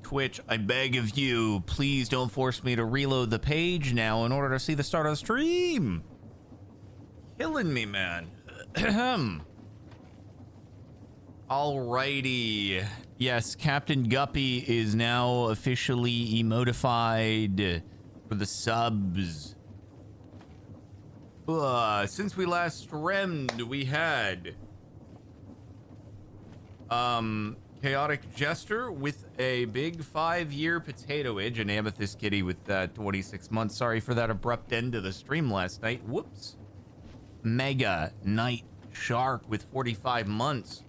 Twitch, I beg of you, please don't force me to reload the page now in order to see the start of the stream. Killing me, man. Alrighty. Yes, Captain Guppy is now officially emotified for the subs. Since we last streamed, we had Chaotic Jester with a big 5-year potatoage, an Amethyst Kitty with 26 months. Sorry for that abrupt end to the stream last night. Whoops. Mega Night Shark with 45 months.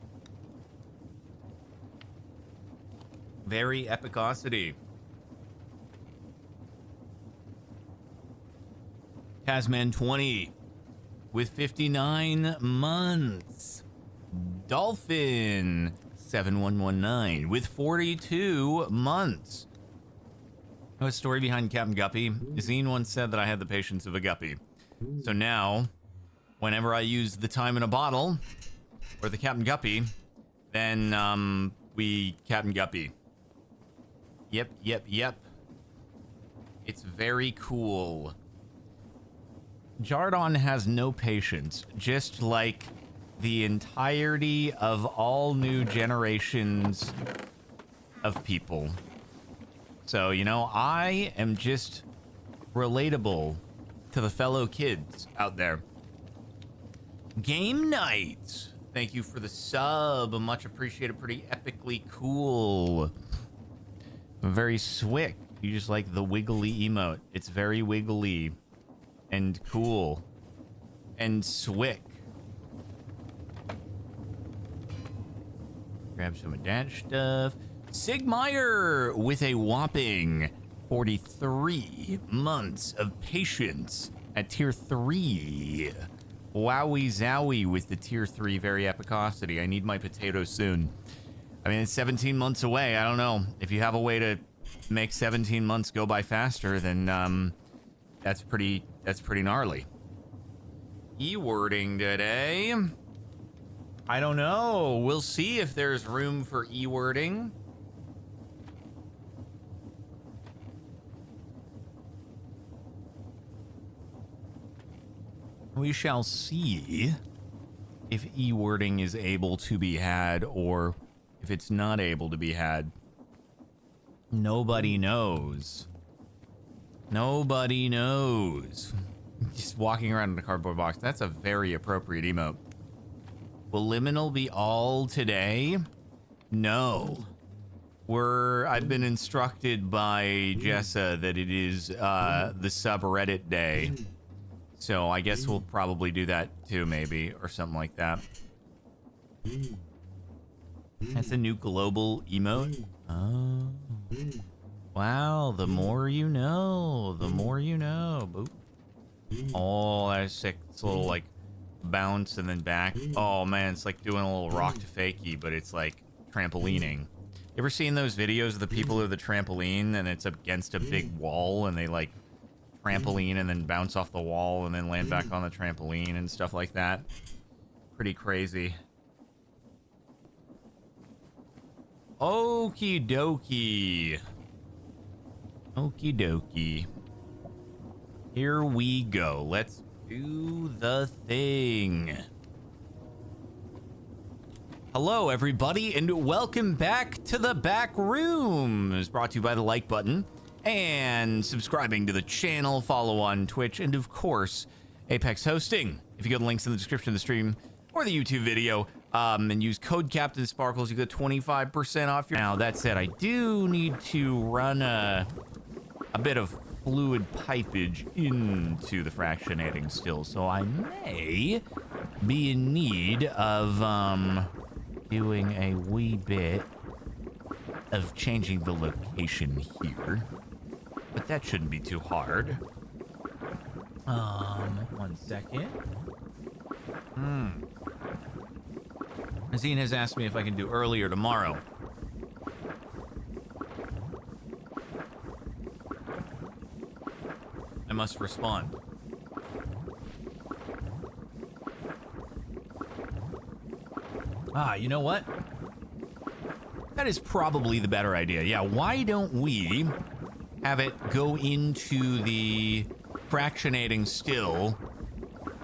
Very epicosity. Tasman 20 with 59 months. Dolphin 7119 with 42 months. A story behind Captain Guppy. Zine once said that I had the patience of a guppy. So now, whenever I use the time in a bottle or the Captain Guppy, then we Captain Guppy. Yep. It's very cool. Jardon has no patience, just like the entirety of all new generations of people. So, you know, I am just relatable to the fellow kids out there. Game Night, thank you for the sub. Much appreciated. Pretty epically cool. Very swick. You just like the wiggly emote. It's very wiggly and cool and swick. Grab some of that stuff. Sigmeyer with a whopping 43 months of patience at tier 3. Wowie zowie with the tier 3 very epicosity. I need my potatoes soon. I mean, it's 17 months away. I don't know. If you have a way to make 17 months go by faster, then that's pretty gnarly. E-wording today. I don't know. We'll see if there's room for e-wording. We shall see if e-wording is able to be had or if it's not able to be had. Nobody knows. Nobody knows. Just walking around in a cardboard box. That's a very appropriate emote. Will Liminal be all today? No. I've been instructed by Jessa that it is the subreddit day. So I guess we'll probably do that too, maybe, or something like that. That's a new global emote. Oh. Wow, the more you know. The more you know. Boop. Oh, that's sick. It's a little, like, bounce and then back. Oh, man, it's like doing a little rock to fakie, but it's, like, trampolining. You ever seen those videos of the people who are the trampoline and it's against a big wall and they, like, trampoline and then bounce off the wall and then land back on the trampoline and stuff like that? Pretty crazy. Okie dokie. Okie dokie. Here we go. Let's do the thing. Hello, everybody, and welcome back to the back room. It's brought to you by the like button and subscribing to the channel, follow on Twitch, and of course, Apex Hosting. If you go to the links in the description of the stream or the YouTube video, and use code CaptainSparklez, you get 25% off your... Now, that said, I do need to run a bit of fluid pipage into the fractionating still, so I may be in need of doing a wee bit of changing the location here, but that shouldn't be too hard. 1 second. Zine has asked me if I can do earlier tomorrow. I must respond. You know what? That is probably the better idea. Yeah, why don't we have it go into the fractionating still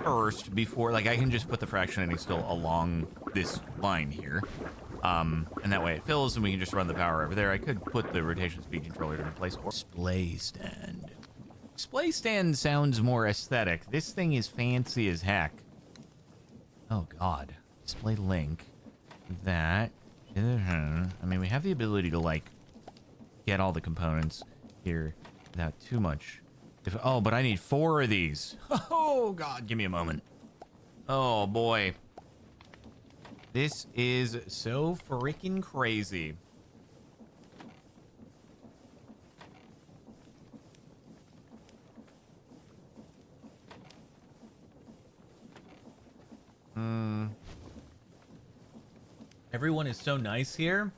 first before, like, I can just put the fractionating still along this line here. And that way it fills and we can just run the power over there. I could put the rotation speed controller to replace or display stand. Display stand sounds more aesthetic. This thing is fancy as heck. Oh God. Display link. That. I mean, we have the ability to, like, get all the components here without too much. Oh, but I need 4 of these. Oh God, give me a moment. Oh boy. This is so freaking crazy. Everyone is so nice here.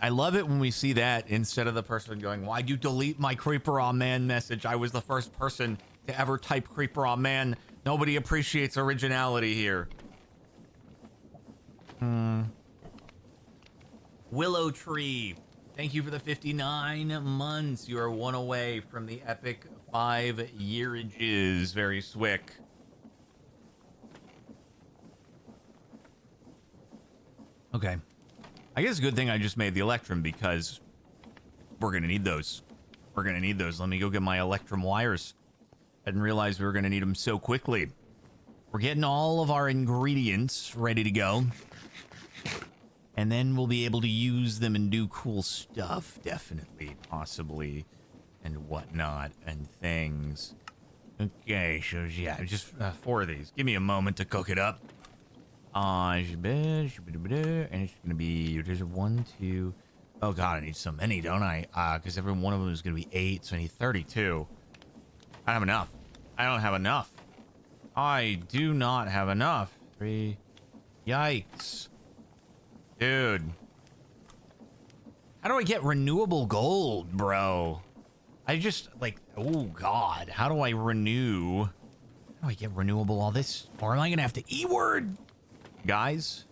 I love it when we see that instead of the person going, why'd you delete my Creeper on Man message? I was the first person to ever type Creeper on Man. Nobody appreciates originality here. Willow Tree, thank you for the 59 months. You are 1 away from the epic 5-yearages. Very swick. Okay. I guess it's a good thing I just made the Electrum because we're going to need those. We're going to need those. Let me go get my Electrum wires. I didn't realize we were going to need them so quickly. We're getting all of our ingredients ready to go. And then we'll be able to use them and do cool stuff. Definitely, possibly, and whatnot, and things. Okay, so yeah, just 4 of these. Give me a moment to cook it up. And it's gonna be, there's 1, 2. Oh God, I need so many, don't I? Because every one of them is gonna be 8, so I need 32. I don't have enough. I don't have enough. I do not have enough. 3. Yikes. Dude. How do I get renewable gold, bro? I just, like, oh God, how do I renew? How do I get renewable all this? Or am I gonna have to E-word? Guys,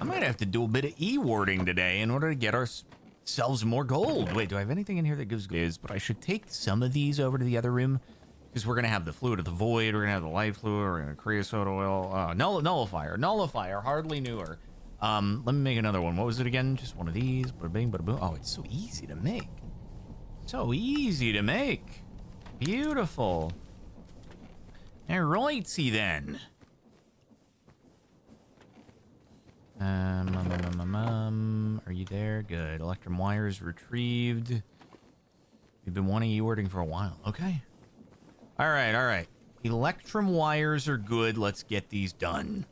I might have to do a bit of E-wording today in order to get ourselves more gold. Wait, do I have anything in here that gives gold? But I should take some of these over to the other room because we're going to have the fluid of the void. We're going to have the life fluid. We're going to creosote oil. Nullifier. Nullifier. Hardly newer. Let me make another one. What was it again? Just one of these. Bada bing, bada boom. Oh, it's so easy to make. So easy to make. Beautiful. All right, see then. Are you there? Good. Electrum wires retrieved. We've been wanting E-wording for a while. Okay. All right, all right. Electrum wires are good. Let's get these done.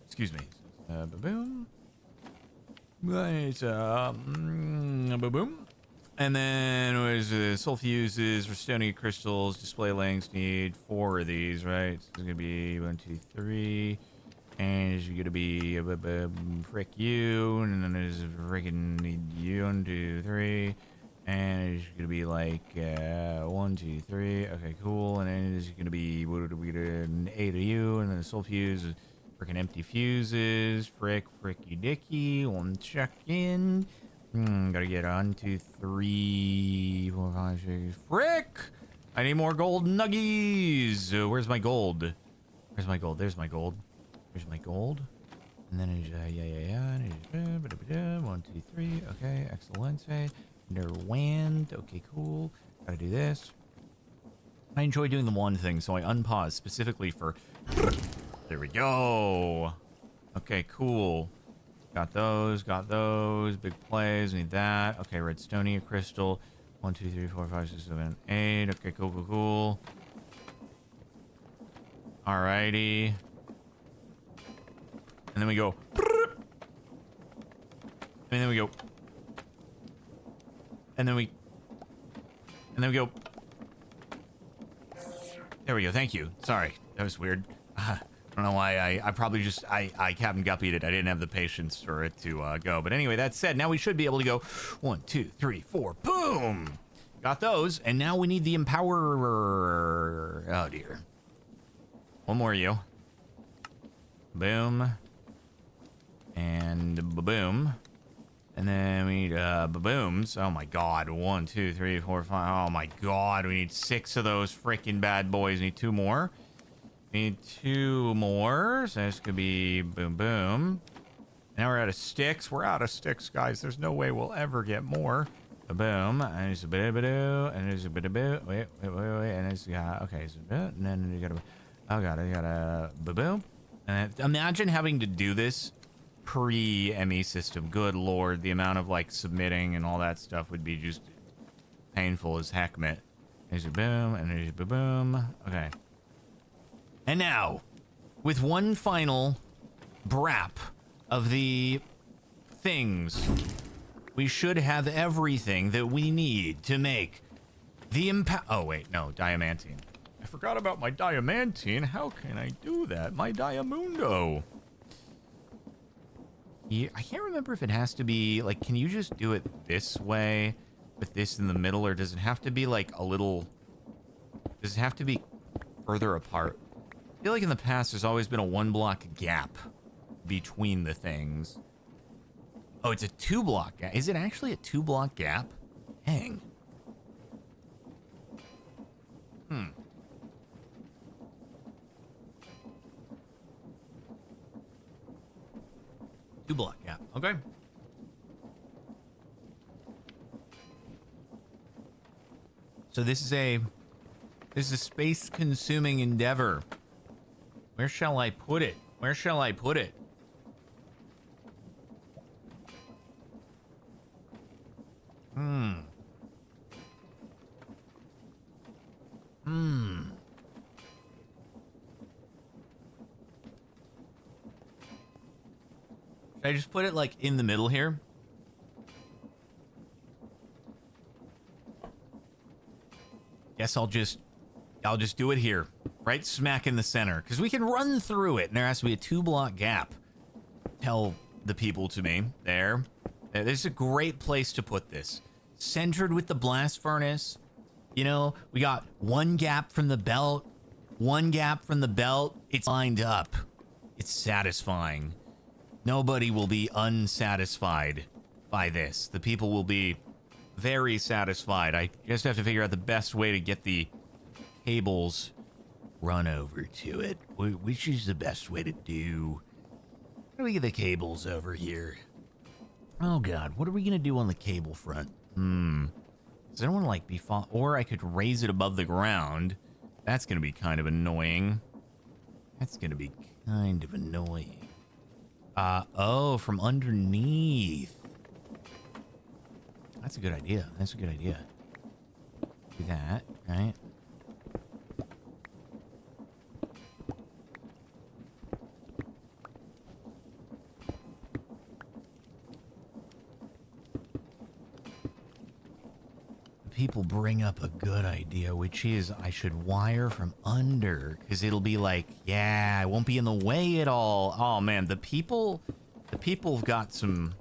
Excuse me. Ba-boom. Right. Ba-boom. And then what is it? Soul fuses, Restonia crystals, display links. Need 4 of these, right? So it's gonna be 1, 2, 3. And it's gonna be frick you, and then there's freaking you, 1, 2, 3, and it's gonna be like 1, 2, 3. Okay, cool. And then it's gonna be 8 of you, and then the soul fuse, freaking empty fuses, fricky dicky. 1 check in. Gotta get 1, 2, 3, 4, 5, 6. Frick! I need more gold nuggies. Where's my gold? Where's my gold? There's my gold. Here's my gold. And then it's, yeah. 1, 2, 3. Okay, excellent. Never wand. Okay, cool. Gotta do this. I enjoy doing the wand thing, so I unpause specifically for... There we go. Okay, cool. Got those. Big plays. Need that. Okay, Redstonia crystal. 1, 2, 3, 4, 5, 6, 7, 8. Okay, cool. Alrighty. And then we go. And then we go. And then we go. There we go. Thank you. Sorry. That was weird. I don't know why I probably just, I Captain Guppied it. I didn't have the patience for it to go. But anyway, that said, now we should be able to go 1, 2, 3, 4. Boom. Got those. And now we need the empower. Oh, dear. One more you. Boom. And And ba-boom. And then we need ba-booms. Oh my god. 1, 2, 3, 4, 5. Oh my god. We need 6 of those freaking bad boys. We need 2 more. We need 2 more. So this could be boom boom. Now we're out of sticks. We're out of sticks, guys. There's no way we'll ever get more. Boom. And there's a bit of and there's a bit of wait. And it's okay. So and then you gotta. Oh god, I gotta boom. And imagine having to do this pre-ME system. Good lord, the amount of like submitting and all that stuff would be just painful as heck, man. There's a boom and there's a boom. Okay. And now, with one final brap of the things, we should have everything that we need to make the oh wait, no, diamantine. I forgot about my diamantine. How can I do that? My diamundo. Yeah, I can't remember if it has to be, like, can you just do it this way with this in the middle, or does it have to be, like, a little... Does it have to be further apart? I feel like in the past there's always been a 1-block gap between the things. Oh, it's a 2-block gap. Is it actually a 2-block gap? Dang. 2-block gap. Okay. So this is a space-consuming endeavor. Where shall I put it? Where shall I put it? Should I just put it like in the middle here? Guess I'll just do it here, right smack in the center, because we can run through it, and there has to be a 2-block gap. Tell the people to me there. This is a great place to put this, centered with the blast furnace. You know, we got 1 gap from the belt, 1 gap from the belt. It's lined up. It's satisfying. Nobody will be unsatisfied by this. The people will be very satisfied. I just have to figure out the best way to get the cables run over to it. Which is the best way to do? How do we get the cables over here? Oh god, what are we gonna do on the cable front? Because I don't want to like be or I could raise it above the ground. That's gonna be kind of annoying. Oh, from underneath. That's a good idea. Do that, right? People bring up a good idea, which is I should wire from under, because it'll be like, yeah, it won't be in the way at all. Oh man, the people have got some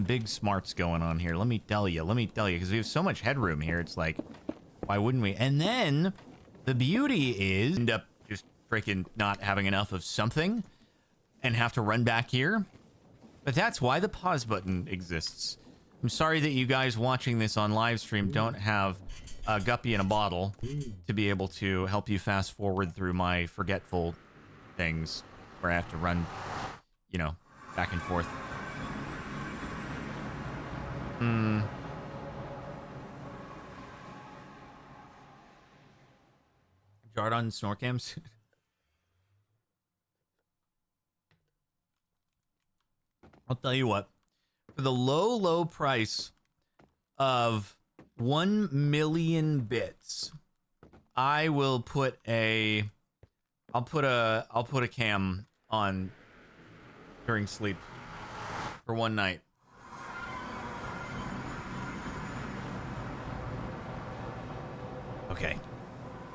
big smarts going on here. Let me tell you, because we have so much headroom here. It's like, why wouldn't we? And then the beauty is end up just freaking not having enough of something and have to run back here. But that's why the pause button exists. I'm sorry that you guys watching this on live stream don't have a guppy in a bottle to be able to help you fast forward through my forgetful things where I have to run, you know, back and forth. Jardon Snorcams. I'll tell you what. For the low price of 1 million bits, I will put a I'll put a cam on during sleep for one night. Okay.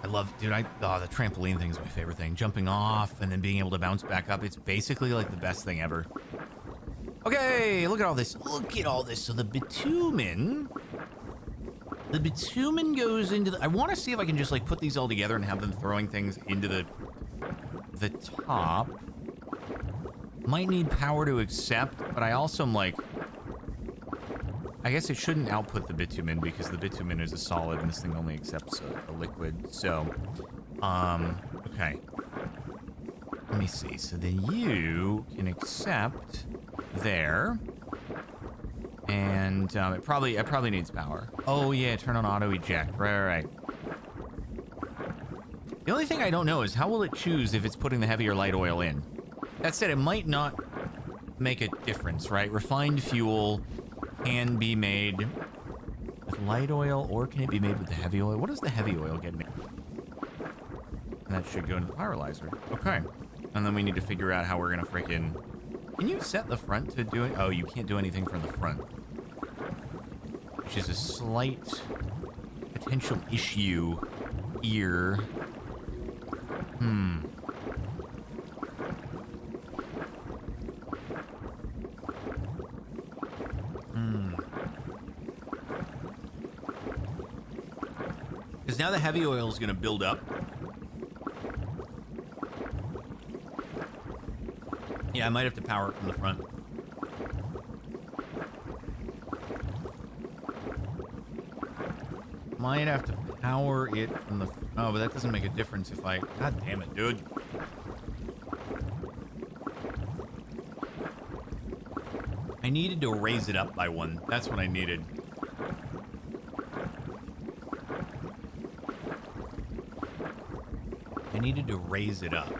I love, dude, the trampoline thing is my favorite thing. Jumping off and then being able to bounce back up. It's basically like the best thing ever. Okay, look at all this. So the bitumen goes into the... I want to see if I can just like put these all together and have them throwing things into the top. Might need power to accept, but I also am like, I guess it shouldn't output the bitumen because the bitumen is a solid and this thing only accepts a liquid. So, okay. Let me see. So then you can accept there. And it probably needs power. Oh yeah, turn on auto eject. Right. The only thing I don't know is how will it choose if it's putting the heavy or light oil in? That said, it might not make a difference, right? Refined fuel can be made with light oil, or can it be made with the heavy oil? What does the heavy oil get made? And that should go into the pyrolyzer. Okay. And then we need to figure out how we're gonna freaking... Can you set the front to do it? Oh, you can't do anything from the front. Which is a slight potential issue here. Because now the heavy oil is going to build up. Yeah, I might have to power it from the front. Might have to power it from the... Oh, but that doesn't make a difference if I... God damn it, dude. I needed to raise it up by one. That's what I needed. I needed to raise it up.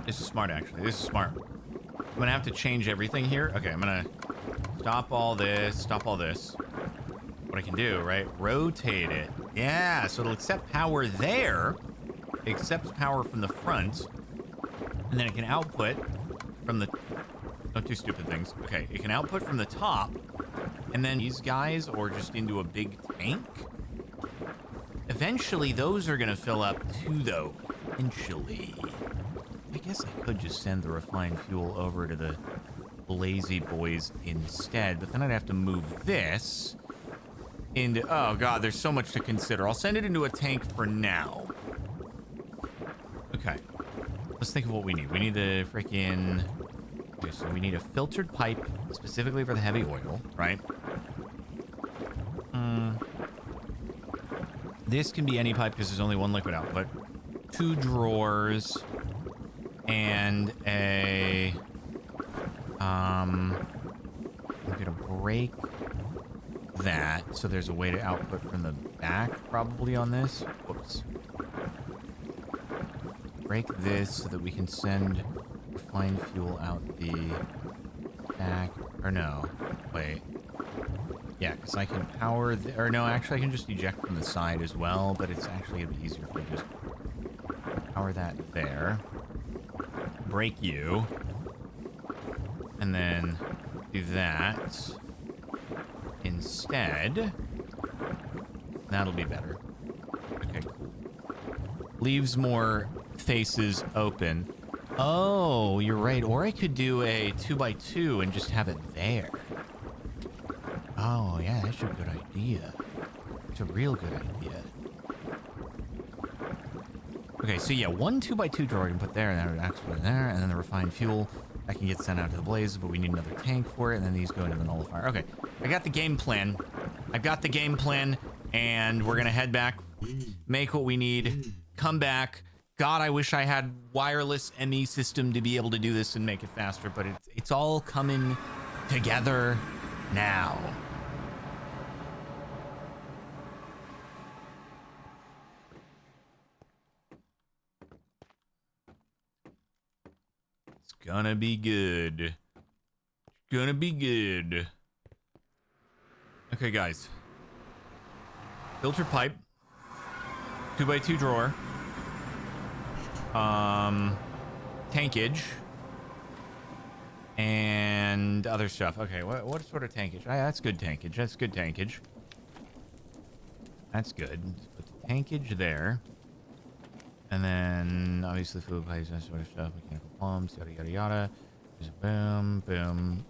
This is smart, actually. This is smart. I'm gonna have to change everything here. Okay, I'm gonna stop all this, stop all this. What I can do, right? Rotate it. Yeah, so it'll accept power there. It accepts power from the front. And then it can output from the... Don't do stupid things. Okay, it can output from the top. And then these guys, or just into a big tank. Eventually, those are gonna fill up too, though. Eventually. I guess I could just send the refined fuel over to the Lazy Boys instead, but then I'd have to move this into... Oh, God, there's so much to consider. I'll send it into a tank for now. Okay. Let's think of what we need. We need the freaking... Okay, so we need a filtered pipe specifically for the heavy oil, right? This can be any pipe because there's only one liquid output. 2 drawers... And a, I'm gonna break that, so there's a way to output from the back, probably, on this. Whoops. Break this so that we can send refined fuel out the back, or no, wait. Yeah, because I can power, or no, actually I can just eject from the side as well, but it's actually gonna be easier if I just power that there. Break you, and then do that instead. That'll be better. Okay, cool. Leaves more faces open. Oh, you're right. Or I could do a 2x2 and just have it there. Oh, yeah, that's a good idea. It's a real good idea. Okay, so yeah, 1 2x2 drawer I can put there, and then actually put there, and then the refined fuel that can get sent out to the blazes, but we need another tank for it, and then these go into the nullifier. Okay, I got the game plan. I've got the game plan, and we're gonna head back, make what we need, come back. God, I wish I had wireless ME system to be able to do this and make it faster, but it's all coming together now. Gonna be good. Gonna be good. Okay, guys. Filter pipe. 2x2 drawer. Tankage. and other stuff. Okay, what sort of tankage? That's good tankage. That's good tankage. That's good. Just put the tankage there. And then, obviously, fluid pipes, that sort of stuff. Mechanical pumps, yada, yada, yada. Just boom, boom.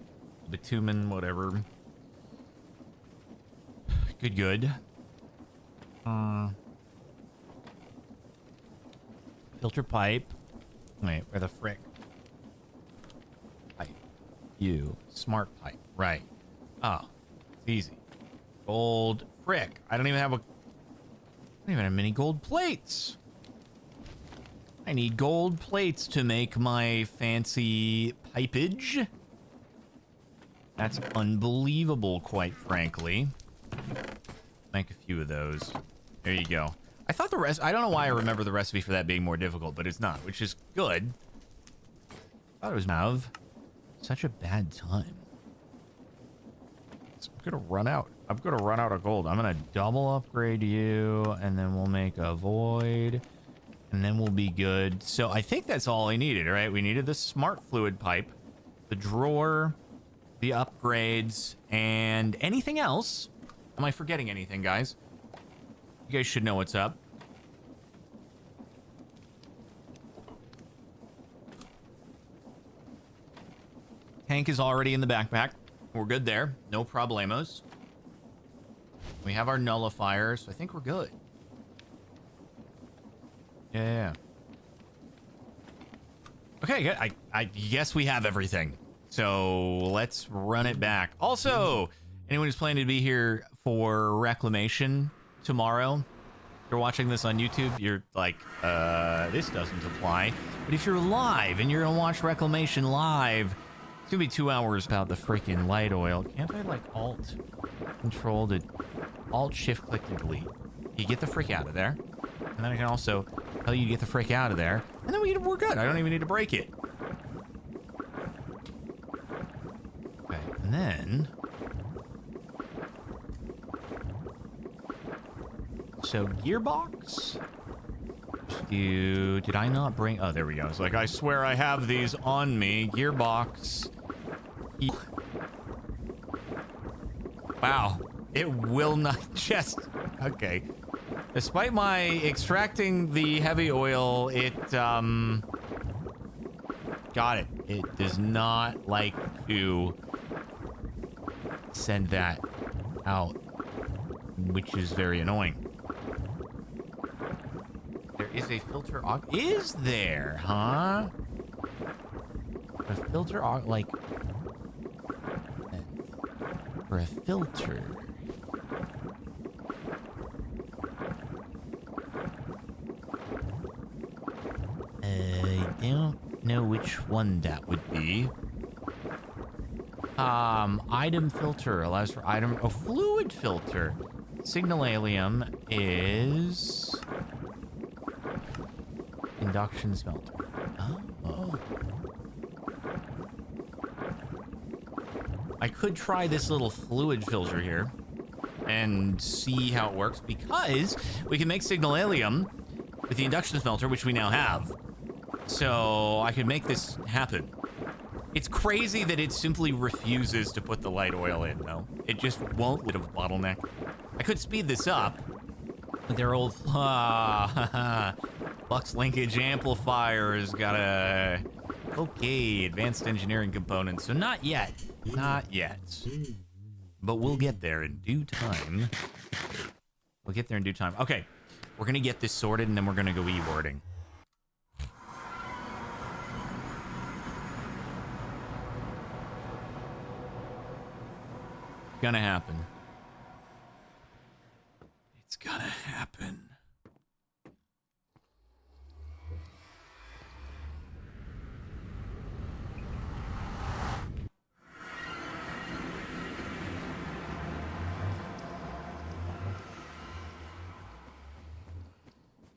Bitumen, whatever. Good, good. Filter pipe. Wait, where the frick? Pipe. You. Smart pipe. Right. Oh. It's easy. Gold. Frick. I don't even have many gold plates. I need gold plates to make my fancy pipage. That's unbelievable, quite frankly. Make a few of those. There you go. I thought the rest... I don't know why I remember the recipe for that being more difficult, but it's not, which is good. I thought it was have such a bad time. So I'm gonna run out. I'm gonna run out of gold. I'm gonna double upgrade you, and then we'll make a void, and then we'll be good. So I think that's all I needed, right? We needed the smart fluid pipe, the drawer, the upgrades, and anything else. Am I forgetting anything, guys? You guys should know what's up. Tank is already in the backpack. We're good there. No problemos. We have our nullifier, so I think we're good. Yeah. Okay, good. I guess we have everything. So let's run it back. Also, anyone who's planning to be here for Reclamation tomorrow, if you're watching this on YouTube, you're like, this doesn't apply. But if you're live and you're gonna watch Reclamation live, it's gonna be 2 hours about the freaking light oil. Can't I like alt control to alt shift click to delete? You get the frick out of there. And then I can also tell you to get the frick out of there. And then we're good. I don't even need to break it. Okay, and then... So, gearbox? Did I not bring... Oh, there we go. It's like, I swear I have these on me. Gearbox. Wow. It will not just... Okay. Despite my extracting the heavy oil, it, got it. It does not like to send that out, which is very annoying. There is a filter... Is there, huh? A filter... Like... For a filter... I don't know which one that would be. Item filter allows for item... Oh, fluid filter. Signalalium is... Induction smelter. Oh. I could try this little fluid filter here and see how it works, because we can make signalalium with the induction smelter, which we now have. So I could make this happen. It's crazy that it simply refuses to put the light oil in, though. It just won't let a bottleneck. I could speed this up. But their old flux linkage amplifier has got a... Okay, advanced engineering components. So not yet. Not yet. But we'll get there in due time. We'll get there in due time. Okay, we're gonna get this sorted, and then we're gonna go e-boarding. Gonna happen. It's gonna happen.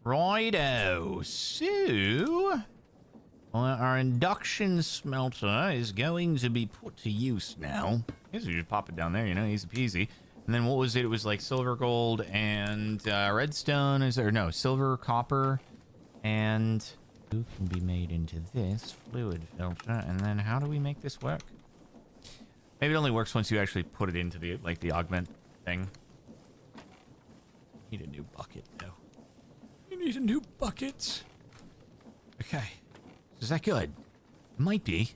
Righto. So, our induction smelter is going to be put to use now. I guess we just pop it down there, you know, easy peasy. And then what was it? It was like silver, gold, and redstone. Is there no silver, copper, and Can be made into this fluid filter, and then how do we make this work? Maybe it only works once you actually put it into the the augment thing. Need a new bucket though. You need a new bucket. Okay, is that good? Might be.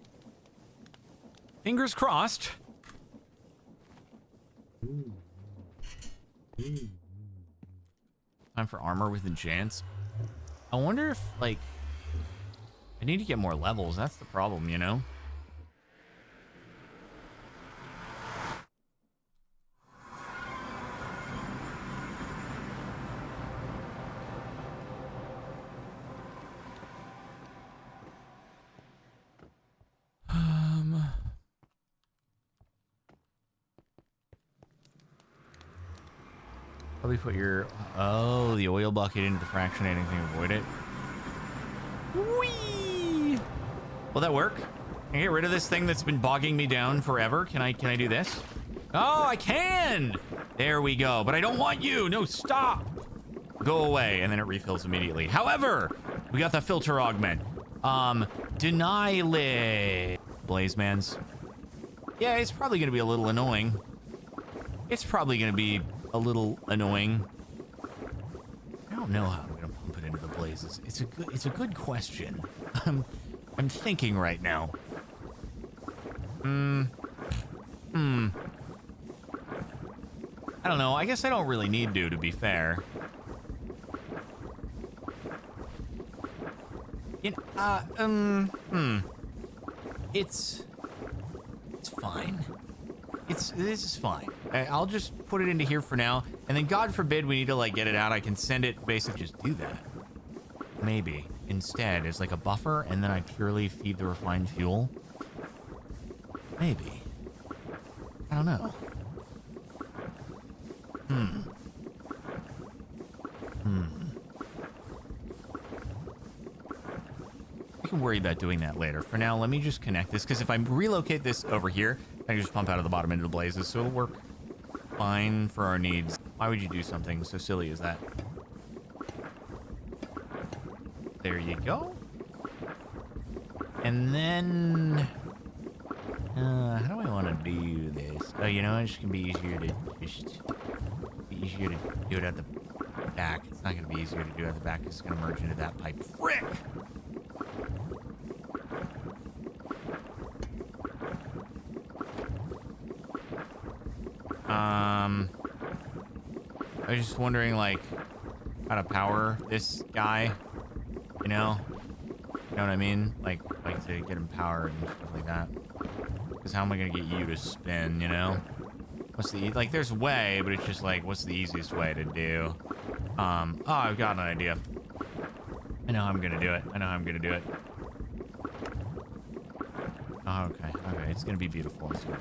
Fingers crossed. Time for armor with enchants. I wonder if I need to get more levels. That's the problem, you know? Probably put your... Oh, the oil bucket into the fractionating thing. Avoid it. Whee! Will that work? Can I get rid of this thing that's been bogging me down forever? Can I do this? Oh, I can! There we go. But I don't want you. No, stop. Go away. And then it refills immediately. However, we got the filter augment. Deny lid. Blazemans. Yeah, it's probably going to be a little annoying. It's probably going to be a little annoying. I don't know how I'm going to pump it into the blazes. It's a good question. I'm thinking right now. I don't know. I guess I don't really need to be fair. It's fine. This is fine. I'll just put it into here for now, and then God forbid we need to get it out. I can send it, basically just do that. Maybe instead as a buffer, and then I purely feed the refined fuel. Maybe. I don't know. We can worry about doing that later. For now, let me just connect this, because if I relocate this over here, I can just pump out of the bottom into the blazes, so it'll work fine for our needs. Why would you do something so silly as that? There you go. And then... how do I want to do this? Oh, you know, it's just going to be easier to do it at the back. It's not going to be easier to do it at the back. It's going to merge into that pipe. Frick! I was just wondering, how to power this guy, you know? You know what I mean? Like to get him powered and stuff like that. Because how am I going to get you to spin, you know? What's the... there's a way, but it's just what's the easiest way to do? Oh, I've got an idea. I know how I'm going to do it. Oh, okay. It's going to be beautiful. It's going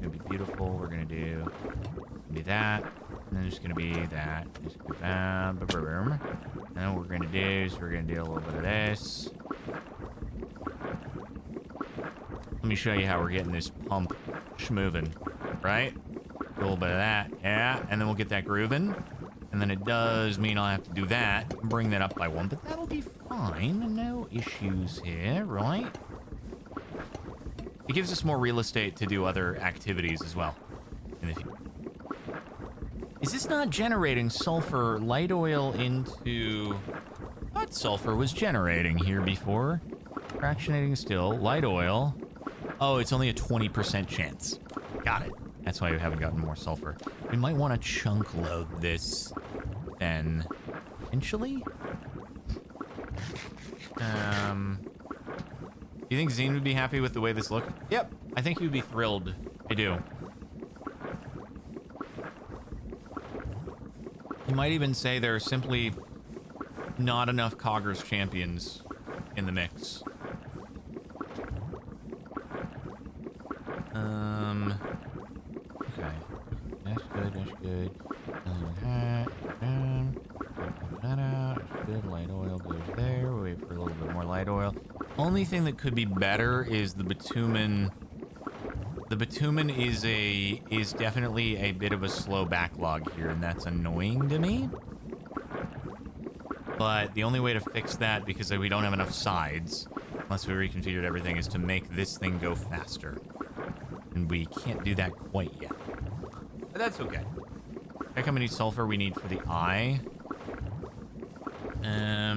to be beautiful. We're going to do that. And then there's going to be that. Just go bam, ba, ba, boom. And then what we're going to do is we're going to do a little bit of this. Let me show you how we're getting this pump schmoving, right? A little bit of that, yeah. And then we'll get that grooving. And then it does mean I'll have to do that, bring that up by one, but that'll be fine. No issues here, right? It gives us more real estate to do other activities as well in the future. Is this not generating sulfur light oil into... I thought sulfur was generating here before. Fractionating still. Light oil. Oh, it's only a 20% chance. Got it. That's why we haven't gotten more sulfur. We might want to chunk load this then. Eventually? Do you think Zine would be happy with the way this looked? Yep. I think he would be thrilled. I do. You might even say there are simply not enough Coggers champions in the mix. Okay. That's good. That out. That's good. Light oil goes there. We'll wait for a little bit more light oil. Only thing that could be better is the bitumen. The bitumen is definitely a bit of a slow backlog here, and that's annoying to me. But the only way to fix that, because we don't have enough sides, unless we reconfigured everything, is to make this thing go faster. And we can't do that quite yet. But that's okay. Check how many sulfur we need for the eye.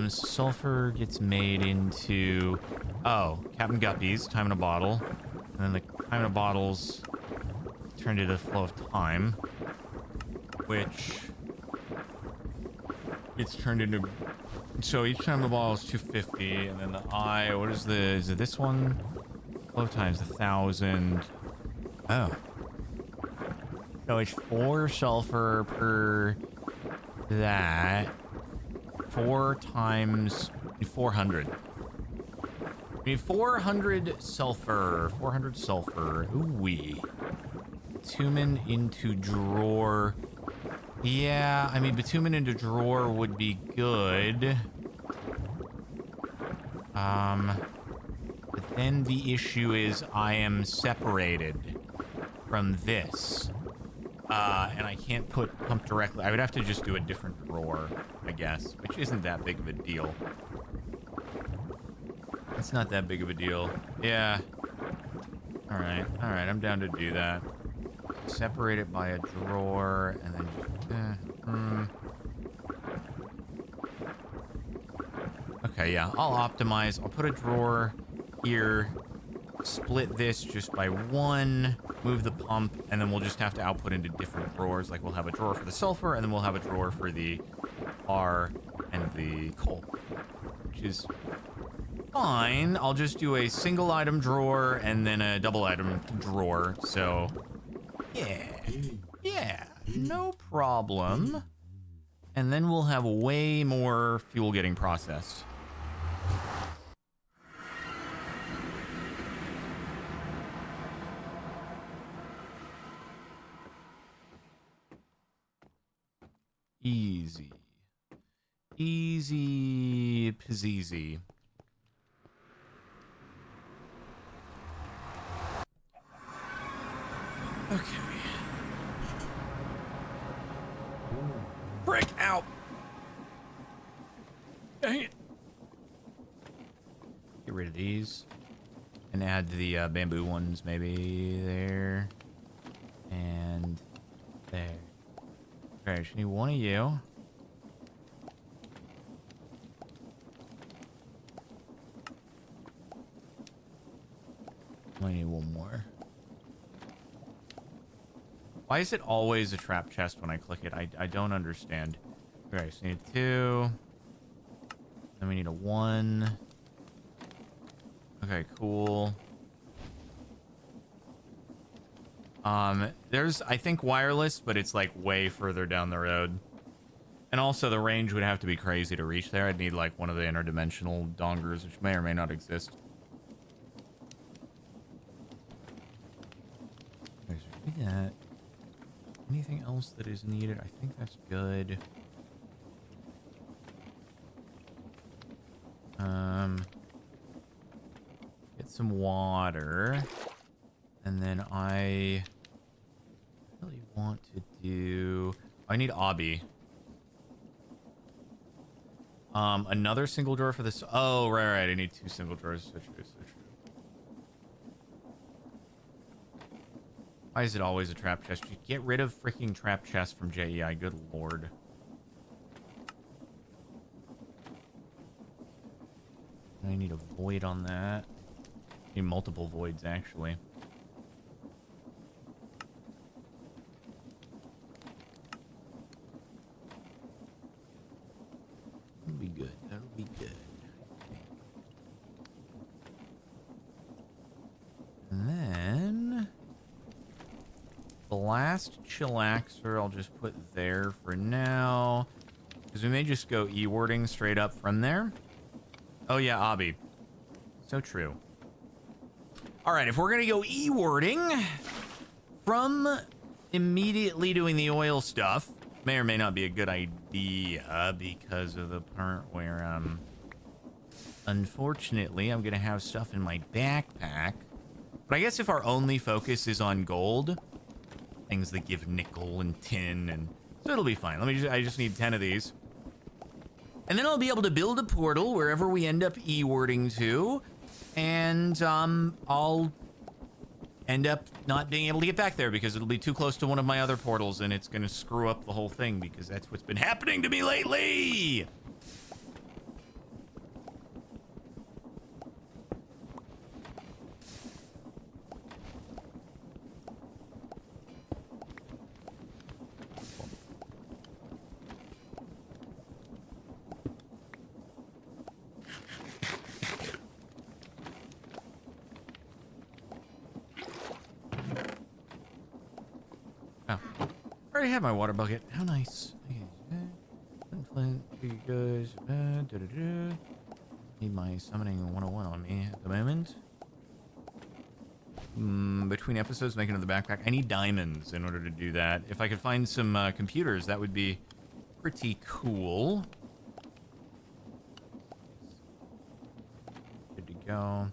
Sulfur gets made into... Oh, Captain Guppies, time in a bottle. And then the time in a bottle's turned into flow of time. Which... It's turned into... So each time the bottle is 250, and then the eye... What is the... Is it this one? Flow of time is 1,000... Oh. So it's 4 sulfur per that. 4 times 400. We need 400 sulfur. 400 sulfur. Ooh-wee. Bitumen into drawer. Yeah, I mean, bitumen into drawer would be good. But then the issue is I am separated from this. And I can't pump directly. I would have to just do a different drawer, I guess, which isn't that big of a deal. It's not that big of a deal. Yeah. All right, I'm down to do that. Separate it by a drawer, and then just... Okay, yeah, I'll optimize. I'll put a drawer here, split this just by 1, move the pump, and then we'll just have to output into different drawers. Like, we'll have a drawer for the sulfur, and then we'll have a drawer for the R and the coal, which is fine. I'll just do a single item drawer and then a double item drawer. So, yeah, no problem. And then we'll have way more fuel getting processed. Easy. Easy peasy. Okay. Break out. Dang it. Get rid of these. And add the bamboo ones maybe there. And there. Okay, I just need one of you. I need one more. Why is it always a trap chest when I click it? I don't understand. Okay, so we need 2. Then we need a 1. Okay, cool. There's, I think, wireless, but it's like way further down the road. And also the range would have to be crazy to reach there. I'd need like one of the interdimensional dongers, which may or may not exist. Okay, so do that. Anything else that is needed? I think that's good. Get some water. And then I really want to do... I need obby. Another single drawer for this. Oh, right. I need 2 single drawers. So true. Why is it always a trap chest? Get rid of freaking trap chests from JEI. Good lord. I need a void on that. I need multiple voids, actually. That'll be good. That'll be good. Okay. And then... the last chillaxer I'll just put there for now. Because we may just go E-wording straight up from there. Oh yeah, obby. So true. Alright, if we're going to go E-wording from immediately doing the oil stuff, may or may not be a good idea because of the part where, unfortunately, I'm going to have stuff in my backpack. But I guess if our only focus is on gold, things that give nickel and tin, and so it'll be fine. I just need 10 of these. And then I'll be able to build a portal wherever we end up E-wording to. And I'll end up not being able to get back there because it'll be too close to one of my other portals and it's going to screw up the whole thing because that's what's been happening to me lately. Oh, I already have my water bucket. How nice. Need my summoning 101 on me at the moment. Between episodes, making another backpack. I need diamonds in order to do that. If I could find some computers, that would be pretty cool. Good to go.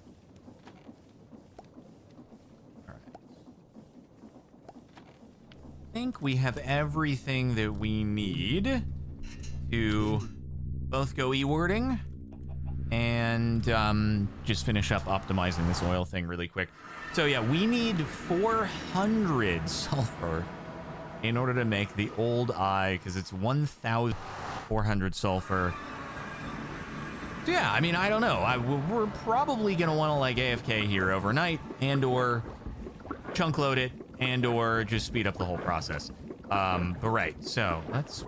I think we have everything that we need to both go e-wording and just finish up optimizing this oil thing really quick. So yeah, we need 400 sulfur in order to make the old eye, because it's 1,400 sulfur. So yeah, I mean, I don't know. We're probably gonna want to like AFK here overnight and or chunk load it and or just speed up the whole process. But right, so let's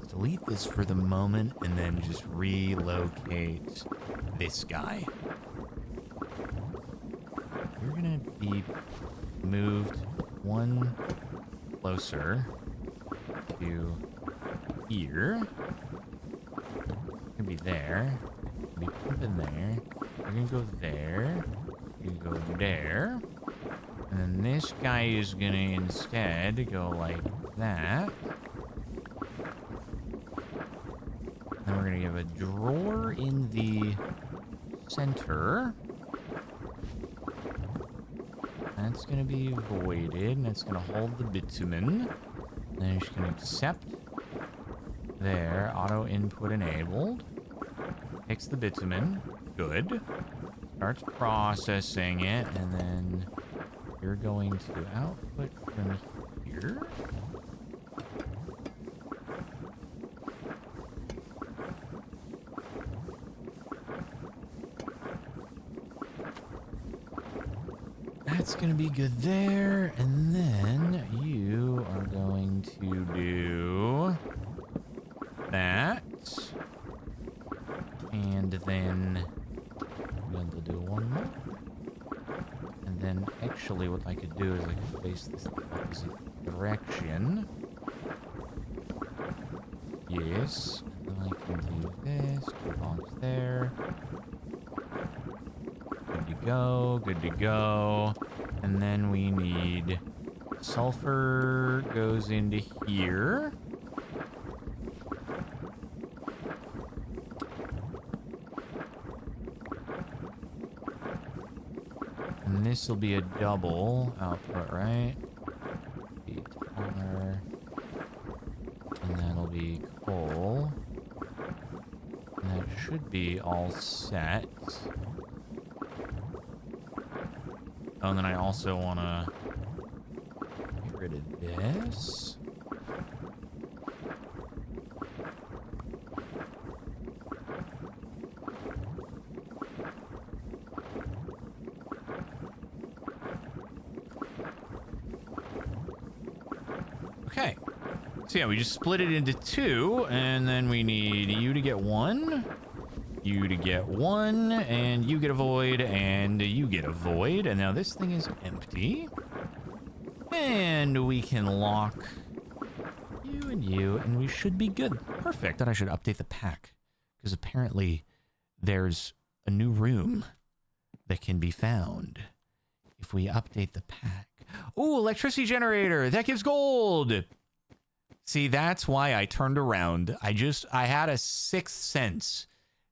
delete this for the moment and then just relocate this guy. We're gonna be moved one closer to here. Gonna be there. Gonna be pumping there. We're gonna go there. We're gonna go there. And then this guy is gonna instead go like that. Then we're gonna give a drawer in the center. That's gonna be voided, and that's gonna hold the bitumen. Then you're just gonna accept there, auto input enabled. Picks the bitumen, good. Starts processing it, and then you're going to output from here. That's gonna be good there, and then you are going to do that, and then I'm going to do one more, and then actually what I could do is I could face this the opposite direction. Yes, and then I can do this, two blocks there. Good to go, good to go. And then we need sulfur goes into here. And this will be a double output, right? Tar. And that'll be coal. And that should be all set. Oh, and then I also want to get rid of this. Okay. So yeah, we just split it into two, and then we need you to get one. You to get one, and you get a void, and you get a void. And now this thing is empty. And we can lock you, and we should be good. Perfect. Thought I should update the pack, because apparently there's a new room that can be found if we update the pack. Oh, electricity generator. That gives gold. See, that's why I turned around. I had a sixth sense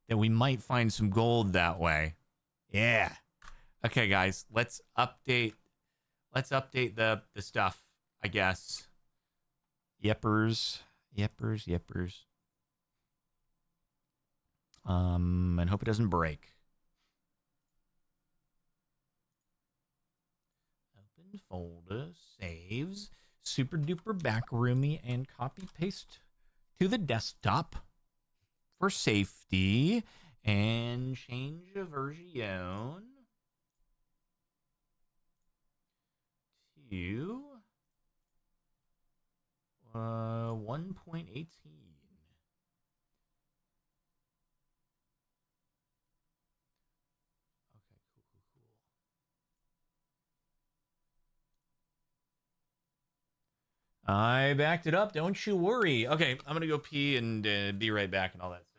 that we might find some gold that way. Yeah. Okay, guys, let's update the stuff, I guess. Yeppers. And hope it doesn't break. Open folder, saves, super duper backroomy, and copy paste to the desktop for safety, and change a version to 1.18. I backed it up. Don't you worry. Okay, I'm going to go pee and be right back and all that stuff.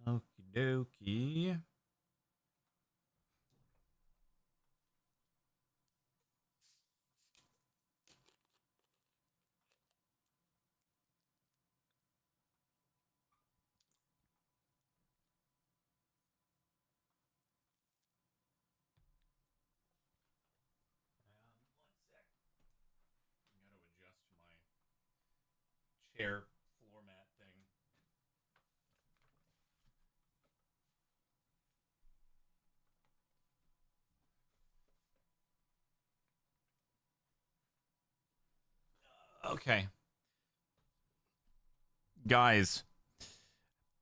Okie dokie. I gotta adjust my chair floor mat thing. Okay. Guys,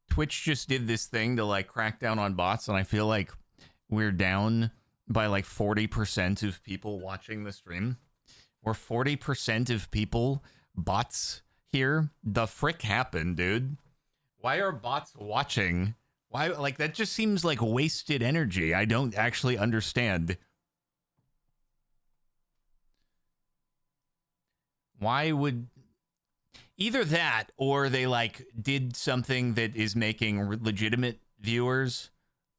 Twitch just did this thing to like crack down on bots, and I feel like we're down by like 40% of people watching the stream. We're 40% of people bots here. The frick happened, dude? Why are bots watching? Why, like, that just seems like wasted energy. I don't actually understand. Why would either that, or they like did something that is making legitimate viewers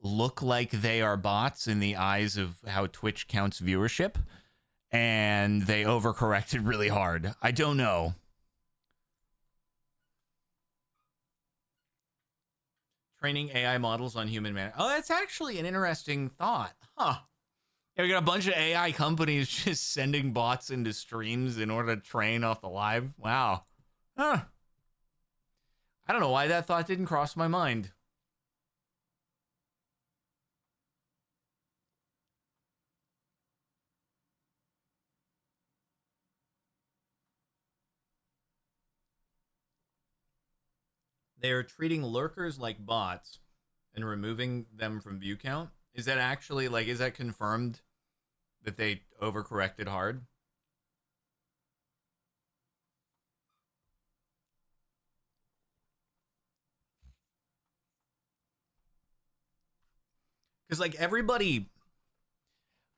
look like they are bots in the eyes of how Twitch counts viewership, and they overcorrected really hard. I don't know. Training AI models on human man. Oh, that's actually an interesting thought. Huh. Yeah, we got a bunch of AI companies just sending bots into streams in order to train off the live. Wow. Huh. I don't know why that thought didn't cross my mind. They are treating lurkers like bots and removing them from view count. Is that actually, like, is that confirmed that they overcorrected hard? Because, like, everybody,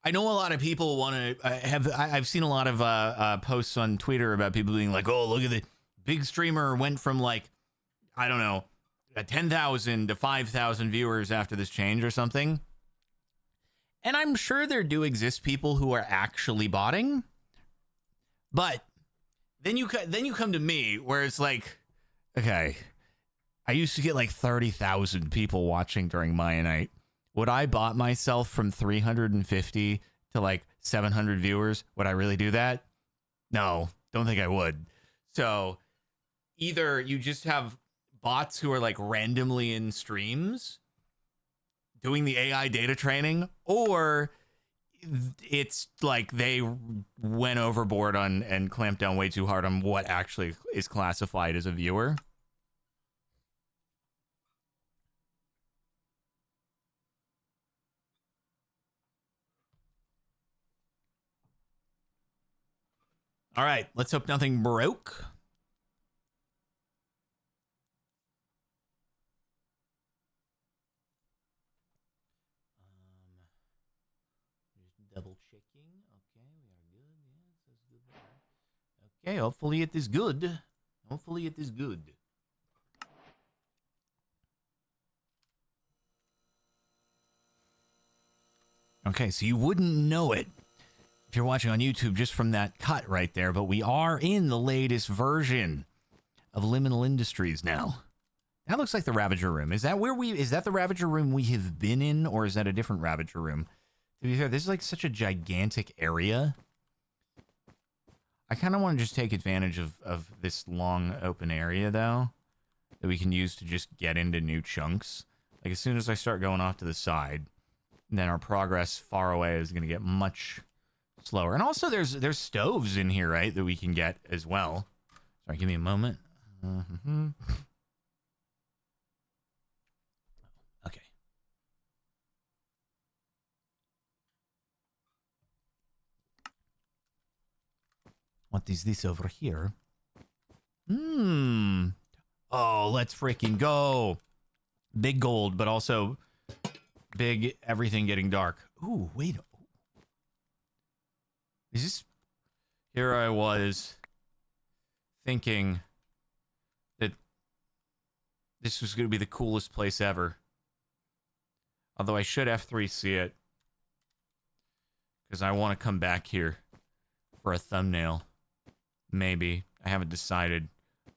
I know a lot of people want to I've seen a lot of posts on Twitter about people being like, oh, look at the big streamer went from, like, I don't know, 10,000 to 5,000 viewers after this change or something. And I'm sure there do exist people who are actually botting. But then you come to me where it's like, okay, I used to get like 30,000 people watching during Maya Night. Would I bot myself from 350 to like 700 viewers? Would I really do that? No, don't think I would. So either you just have bots who are like randomly in streams doing the AI data training, or it's like they went overboard on and clamped down way too hard on what actually is classified as a viewer. All right, let's hope nothing broke. Just double checking. Okay, we are good. Yeah, it says good there. Okay, hopefully it is good. Hopefully it is good. Okay, so you wouldn't know it if you're watching on YouTube just from that cut right there, but we are in the latest version of Liminal Industries now. That looks like the Ravager room. Is that the Ravager room we have been in, or is that a different Ravager room? To be fair, this is like such a gigantic area. I kind of want to just take advantage of this long open area, though, that we can use to just get into new chunks. Like, as soon as I start going off to the side, then our progress far away is going to get much slower. And also, there's stoves in here, right, that we can get as well. Sorry, give me a moment. Okay. What is this over here? Oh, let's freaking go. Big gold, but also big everything getting dark. Ooh, wait. Is this... Here I was thinking that this was going to be the coolest place ever. Although I should F3C it, because I want to come back here for a thumbnail. Maybe. I haven't decided,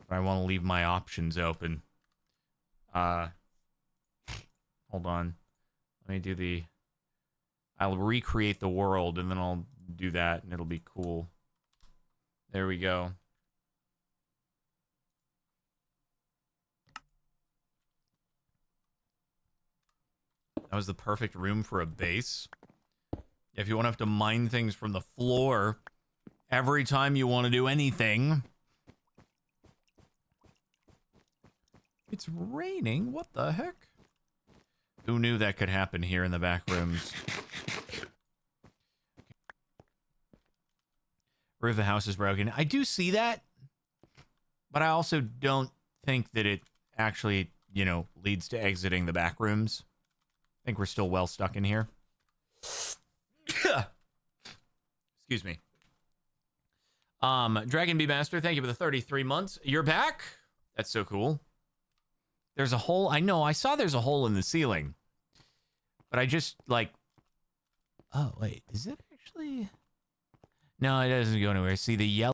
but I want to leave my options open. Hold on. Let me do the... I'll recreate the world, and then I'll do that, and it'll be cool. There we go. That was the perfect room for a base. If you want to have to mine things from the floor every time you want to do anything. It's raining? What the heck? Who knew that could happen here in the back rooms? Roof of the house is broken. I do see that, but I also don't think that it actually, you know, leads to exiting the back rooms. I think we're still well stuck in here. Excuse me. Dragon Bee Master, thank you for the 33 months. You're back? That's so cool. There's a hole. I know, I saw there's a hole in the ceiling. But I just, like... Oh, wait. Is it actually... No, it doesn't go anywhere. See, the yellow...